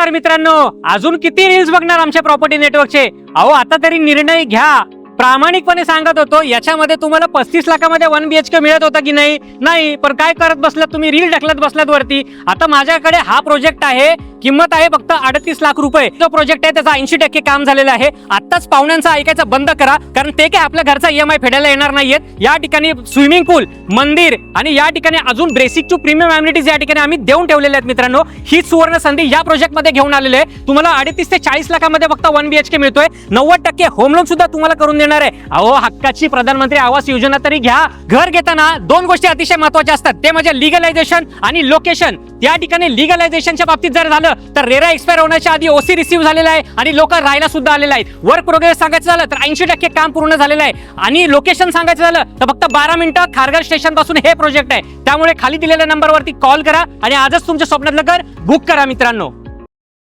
नमस्कार मित्रांनो, अजून किती रील्स बघणार आमच्या प्रॉपर्टी नेटवर्कचे? अहो आता तरी निर्णय घ्या. प्रामाणिकपणे सांगत होतो, याच्यामध्ये तुम्हाला 35 लाखामध्ये 1 BHK मिळत होता की नाही, पण काय करत बसलात तुम्ही? रील ढकलत बसलात वरती. आता माझ्याकडे हा प्रोजेक्ट आहे, किंमत आहे फक्त 38 लाख रुपये. जो प्रोजेक्ट आहे त्याचा 80% काम झालेला आहे. आताच पाहुण्यांचा ऐकायचं बंद करा, कारण ते काय आपल्या घरचा EMI फेडायला येणार नाहीयेत. या ठिकाणी स्विमिंग पूल, मंदिर आणि या ठिकाणी अजून बेसिक टू प्रीमियम अम्युनिटीज या ठिकाणी आम्ही देऊन ठेवलेले आहेत. मित्रांनो, ही सुवर्ण संधी या प्रोजेक्ट मध्ये घेऊन आलेले आहे. तुम्हाला 38 ते 40 लाखामध्ये फक्त 1 BHK मिळतोय. 90% होम लोन सुद्धा तुम्हाला करून देणार आहे. अहो, हक्काची प्रधानमंत्री आवास योजना तरी घ्या. घर घेताना 2 गोष्टी अतिशय महत्त्वाच्या असतात, ते म्हणजे लिगलायझेशन आणि लोकेशन. या ठिकाणी लिगलायझेशनच्या बाबतीत जर झालं तर रेरा एक्सपायर होण्याच्या आधी OC रिसीव्ह झालेला आहे आणि लोक राहायला सुद्धा आलेले आहेत. वर्क प्रोग्रेस सांगायचं झालं तर 80% काम पूर्ण झालेलं आहे. आणि लोकेशन सांगायचं झालं तर फक्त 12 मिनिटं खारघर स्टेशन पासून हे प्रोजेक्ट आहे. त्यामुळे खाली दिलेल्या नंबरवरती कॉल करा आणि आजच तुमच्या स्वप्नातलं घर बुक करा मित्रांनो.